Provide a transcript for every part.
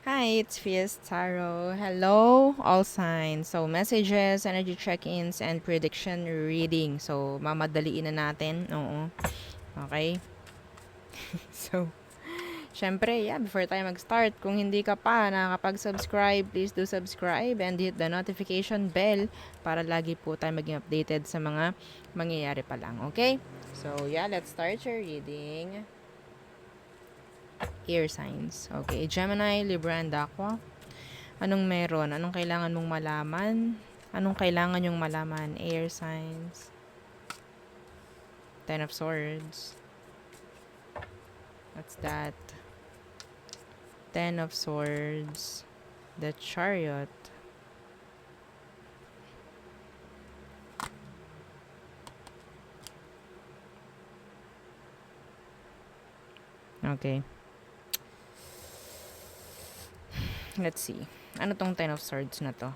Hi, it's Fias Tarot. Hello, all signs. So, messages, energy check-ins, and prediction reading. So, mamadaliin na natin. Oo. Okay. So, syempre, before tayo mag-start, kung hindi ka pa nakakapag-subscribe, please do subscribe and hit the notification bell para lagi po tayo maging updated sa mga mangyayari pa lang. Okay? So, let's start your reading. Air signs. Okay, Gemini, Libra, and Aqua. Anong meron? Anong kailangan mong malaman? Anong kailangan yung malaman? Air signs. Ten of Swords. What's that? Ten of Swords. The Chariot. Okay. Let's see. Ano tong Ten of Swords na to?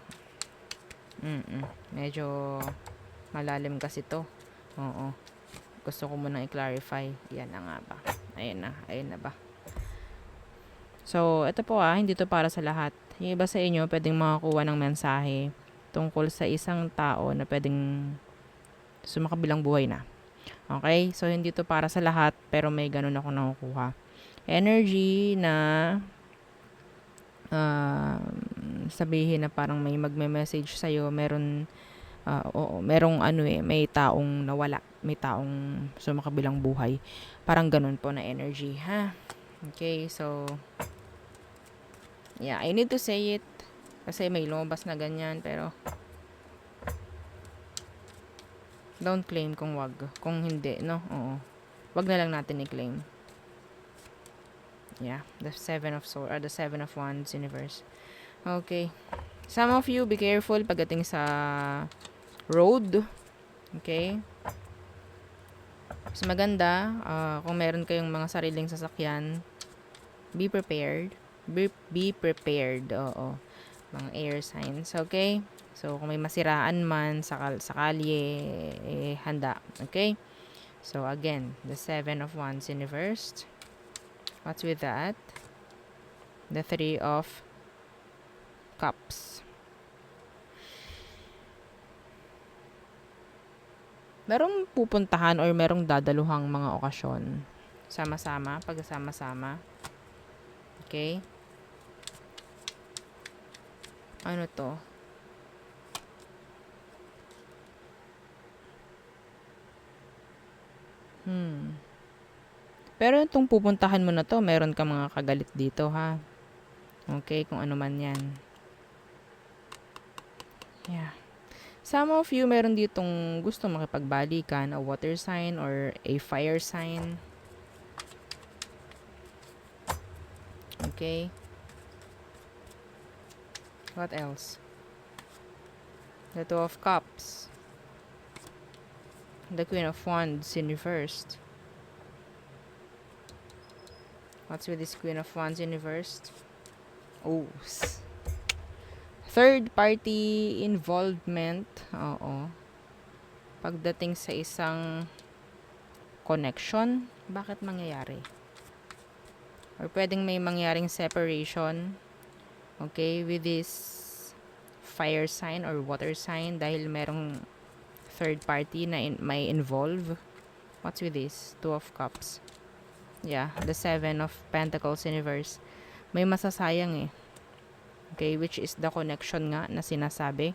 Medyo malalim kasi to. Oo. Gusto ko munang i-clarify. Yan na nga ba? Ayun na. Ayun na ba? So, ito po hindi to para sa lahat. Yung iba sa inyo, pwedeng makakuha ng mensahe tungkol sa isang tao na pwedeng sumakabilang buhay na. Okay? So, hindi to para sa lahat, pero may ganun ako nakukuha. Energy na sabihin na parang may magme-message sa'yo, merong may taong nawala, may taong sumakabilang buhay. Parang ganun po na energy, ha? Okay, so, I need to say it kasi may lumabas na ganyan, pero don't claim kung wag. Kung hindi, no? Oo. Wag na lang natin i-claim. The Seven of Swords, or the Seven of Wands universe. Okay. Some of you, be careful pagdating sa road. Okay? Mas maganda, kung meron kayong mga sariling sasakyan, be prepared. Be prepared, oo. Mga air signs, okay? So, kung may masiraan man sa kalye, handa, okay? So, again, the Seven of Wands in reversed. What's with that? The Three of Cups. Merong pupuntahan or merong dadaluhang mga okasyon. Sama-sama, pagkasama-sama. Okay? Ano to? Pero itong pupuntahan mo na to, meron ka mga kagalit dito, ha? Okay, kung ano man yan. Some of you, meron ditong gusto makipagbalikan, a water sign or a fire sign. Okay? What else? The Two of Cups. The Queen of Wands in reversed. What's with this Queen of Wands in reversed? Oh. Third party involvement. Oo. Pagdating sa isang connection, bakit mangyayari? Or pwedeng may mangyaring separation. Okay, with this fire sign or water sign dahil merong third party na may involve. What's with this? Two of Cups. The Seven of Pentacles universe. May masasayang Okay, which is the connection nga na sinasabi.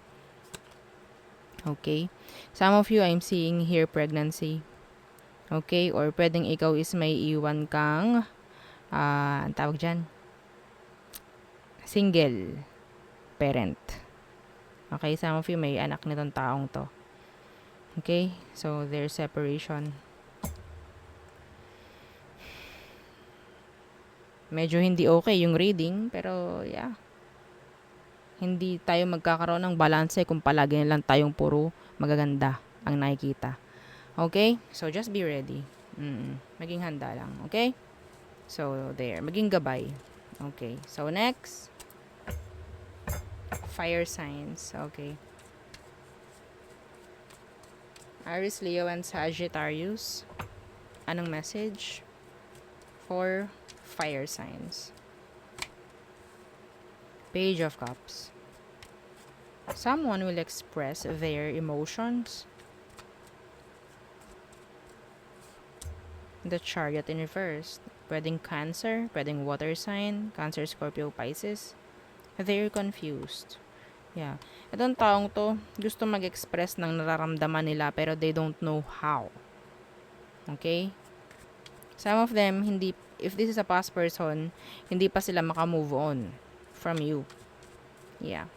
Okay. Some of you, I'm seeing here pregnancy. Okay, or pwedeng ikaw is may iwan kang ang tawag dyan, single parent. Okay, some of you may anak nitong taong to. Okay, so there's separation. Medyo hindi okay yung reading, pero hindi tayo magkakaroon ng balanse kung palagi na lang tayong puro magaganda ang nakikita. Okay, so just be ready. Maging handa lang, okay? So there, maging gabay. Okay, so next, fire signs. Okay, Aries, Leo, and Sagittarius. Anong message for fire signs? Page of Cups. Someone will express their emotions. The Chariot in reverse. Pwedeng Cancer, pwedeng water sign, Cancer, Scorpio, Pisces. They're confused. Yeah. Itong taong to, gusto mag-express ng nararamdaman nila pero they don't know how. Okay? Some of them, hindi, if this is a past person, hindi pa sila makamove on from you. Yeah.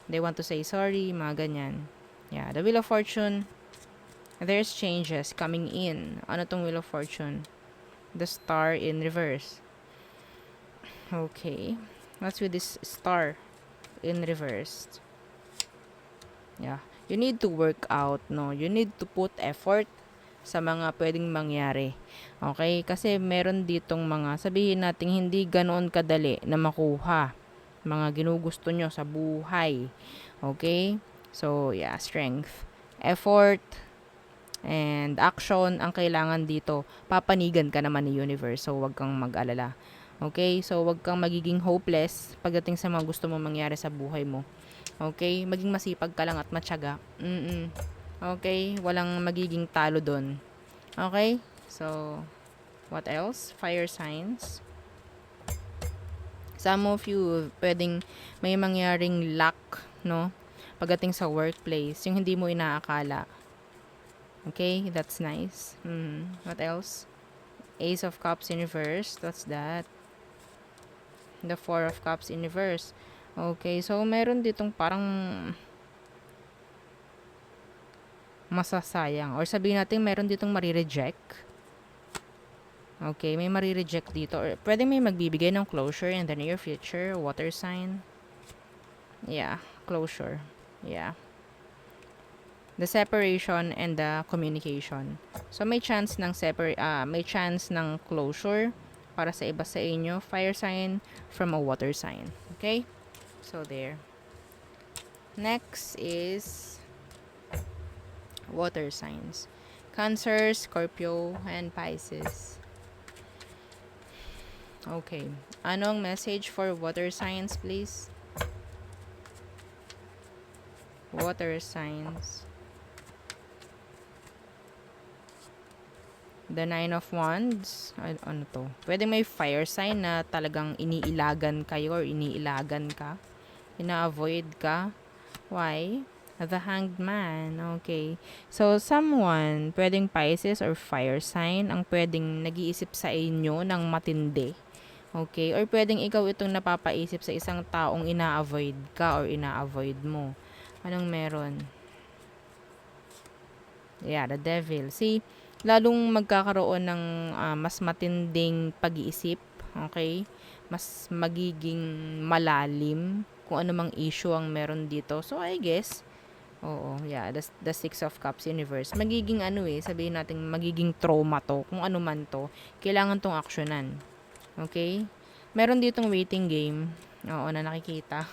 They want to say sorry, mga ganyan. Yeah. The Wheel of Fortune, there's changes coming in. Ano tong Wheel of Fortune? The Star in reverse. Okay. What's with this Star in reverse? Yeah. You need to work out, no? You need to put effort sa mga pwedeng mangyari. Okay? Kasi meron ditong mga, sabihin natin, hindi ganoon kadali na makuha mga ginugusto nyo sa buhay. Okay? So, yeah, strength. Effort and action ang kailangan dito. Papanigan ka naman ni universe, so wag kang mag-alala. Okay? So, wag kang magiging hopeless pagdating sa mga gusto mong mangyari sa buhay mo. Okay? Maging masipag ka lang at matyaga. Okay? Walang magiging talo doon. Okay? So, what else? Fire signs. Some of you, pwedeng may mangyaring luck, no? Pagdating sa workplace, yung hindi mo inaakala. Okay? That's nice. What else? Ace of Cups in reverse. What's that? The Four of Cups in reverse. Okay, so meron ditong parang masasayang. Or sabihin natin, meron ditong marireject. Okay, may marireject dito. Or pwede may magbibigay ng closure in the near future. Water sign. Yeah, closure. Yeah. The separation and the communication. So may chance ng may chance ng closure para sa iba sa inyo. Fire sign from a water sign. Okay? So there. Next is water signs. Cancer, Scorpio, and Pisces. Okay. Anong message for water signs, please? Water signs. The Nine of Wands. Ano to? Pwede may fire sign na talagang iniilagan kayo or iniilagan ka. Ina-avoid ka. Why? The Hanged Man. Okay. So, someone, pwedeng Pisces or fire sign, ang pwedeng nag-iisip sa inyo ng matindi. Okay? Or pwedeng ikaw itong napapaisip sa isang taong ina-avoid ka or ina-avoid mo. Anong meron? Yeah, the Devil. See, lalong magkakaroon ng mas matinding pag-iisip. Okay? Mas magiging malalim kung ano mang issue ang meron dito. So, I guess, oo, yeah, the Six of Cups universe. Magiging sabihin natin magiging trauma to, kung ano man to, kailangan tong aksyonan. Okay? Meron ditong waiting game. Oo, na nakikita.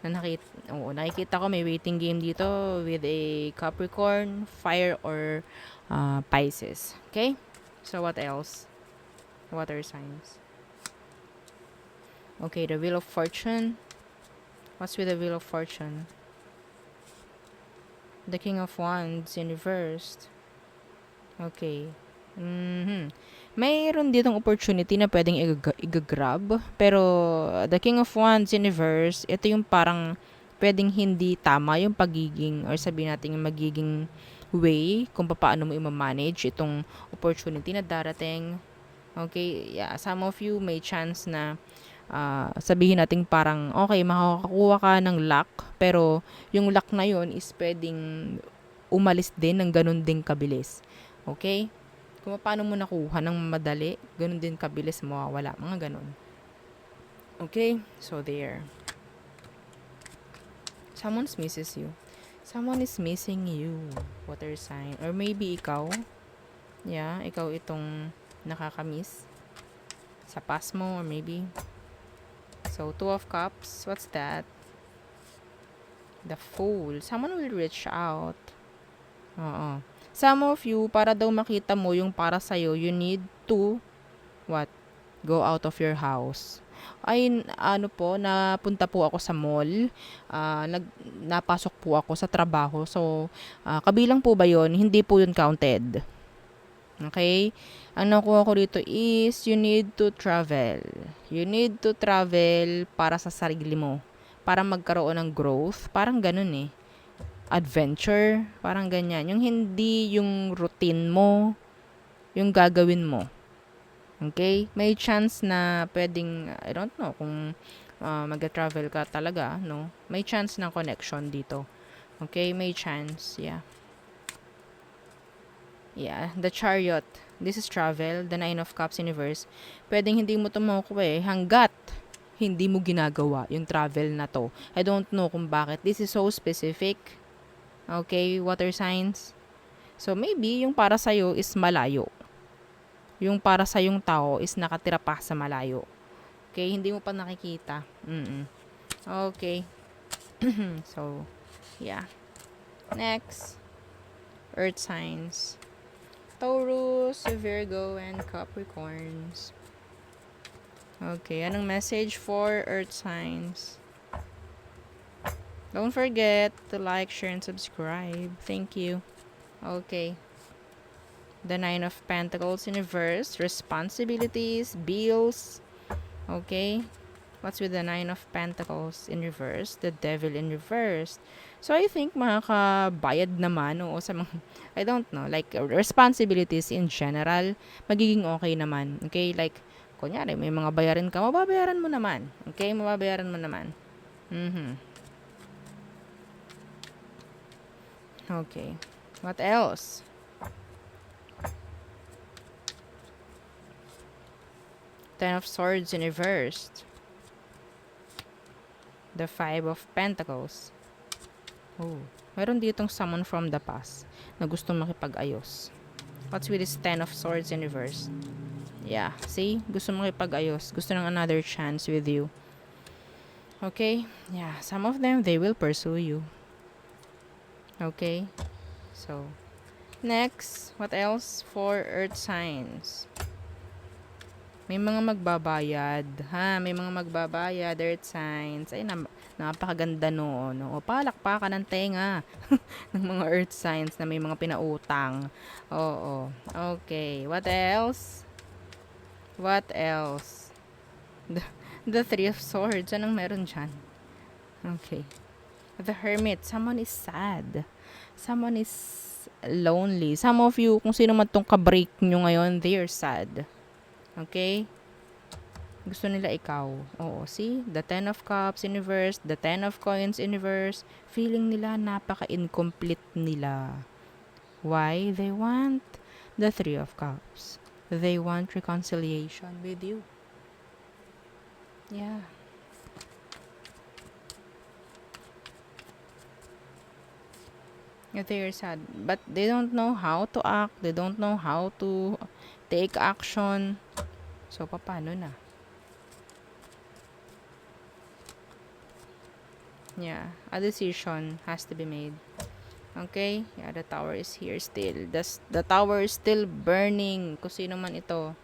Nakikita ko may waiting game dito with a Capricorn, Fire, or Pisces. Okay? So, what else? Water signs. Okay, the Wheel of Fortune. What's with the Wheel of Fortune? The King of Wands in reversed. Okay. Mayroon ditong opportunity na pwedeng i-grab. Pero, the King of Wands in reverse, ito yung parang pwedeng hindi tama yung pagiging, or sabihin natin yung magiging way kung paano mo i-manage itong opportunity na darating. Okay, yeah, some of you may chance na sabihin natin parang, okay, makakakuha ka ng luck, pero yung luck na yun is pwedeng umalis din ng ganun ding kabilis. Okay? Kung paano mo nakuha ng madali, ganun din kabilis mawawala. Mga ganun. Okay? So, there. Someone misses you. Someone is missing you. Water sign. Or maybe ikaw. Yeah, ikaw itong nakakamiss. Sa past mo, or maybe. So, Two of Cups. What's that? The Fool. Someone will reach out. Oo. Some of you, para daw makita mo yung para sa'yo, you need to, what? Go out of your house. ay ano po, napunta po ako sa mall. Napasok po ako sa trabaho. So, kabilang po ba yun? Hindi po yun counted. Okay? Ang nakuha ko dito is you need to travel. You need to travel para sa sarili mo. Para magkaroon ng growth. Parang ganun eh. Adventure. Parang ganyan. Yung hindi yung routine mo, yung gagawin mo. Okay? May chance na pwedeng, I don't know, kung mag-travel ka talaga, no? May chance ng connection dito. Okay? May chance, yeah. Yeah, the Chariot. This is travel, the Nine of Cups universe. Pwedeng hindi mo ito makukuha hanggat hindi mo ginagawa yung travel na to. I don't know kung bakit. This is so specific. Okay, water signs. So, maybe yung para sa'yo is malayo. Yung para sa yung tao is nakatira pa sa malayo. Okay, hindi mo pa nakikita. Okay. So, yeah. Next, earth signs. Taurus, Virgo, and Capricorns. Okay, anong message for earth signs? Don't forget to like, share, and subscribe. Thank you. Okay. The Nine of Pentacles in reverse. Responsibilities, bills. Okay. What's with the Nine of Pentacles in reverse? The Devil in reverse. So, I think makakabayad naman o sa mga, I don't know, like responsibilities in general, magiging okay naman. Okay, like, kunyari, may mga bayarin ka, mababayaran mo naman. Okay, mababayaran mo naman. Okay. What else? Ten of Swords in reversed. The Five of Pentacles. Oh, meron ditong someone from the past na gustong makipag-ayos. What's with this Ten of Swords in reverse? Yeah, see? Gusto makipag-ayos. Gusto ng another chance with you. Okay? Yeah, some of them, they will pursue you. Okay? So, next, what else for earth signs? May mga magbabayad, ha? May mga magbabayad, earth signs. Ay, napakaganda noon. No? O, palakpakan ng tenga ng mga earth signs na may mga pinautang. Oo. Okay. What else? What else? The Three of Swords. Anong meron dyan? Okay. The Hermit. Someone is sad. Someone is lonely. Some of you, kung sino man tong ka-break nyo ngayon, they are sad. Okay? Gusto nila ikaw. Oo, see? The Ten of Cups in reverse, the Ten of Coins in reverse. Feeling nila napaka-incomplete nila. Why? They want the Three of Cups. They want reconciliation with you. Yeah. They're sad. But they don't know how to act. They don't know how to take action. So, paano na? Yeah. A decision has to be made. Okay? Yeah, the tower is here still. The tower is still burning. Kung sino man ito.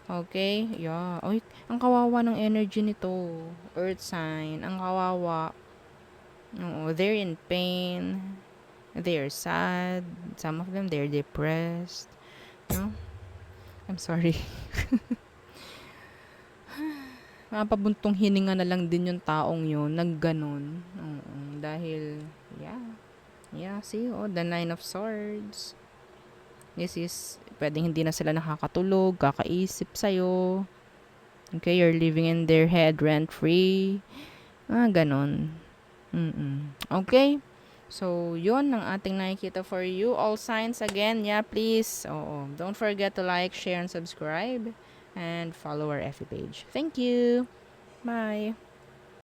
Okay? Yeah. Ay, ang kawawa ng energy nito. Earth sign. Ang kawawa. Oo, they're in pain. They're sad. Some of them, they're depressed. No? I'm sorry. Mapabuntong hininga na lang din yung taong yun. Nagganon. Dahil, yeah. Yeah, see? Oh, the Nine of Swords. This is, pwedeng hindi na sila nakakatulog, kakaisip sa'yo. Okay, you're living in their head rent-free. Ganon. Okay. So, yun ang ating nakikita for you. All signs again, yeah, please. Don't forget to like, share, and subscribe. And follow our FB page. Thank you. Bye.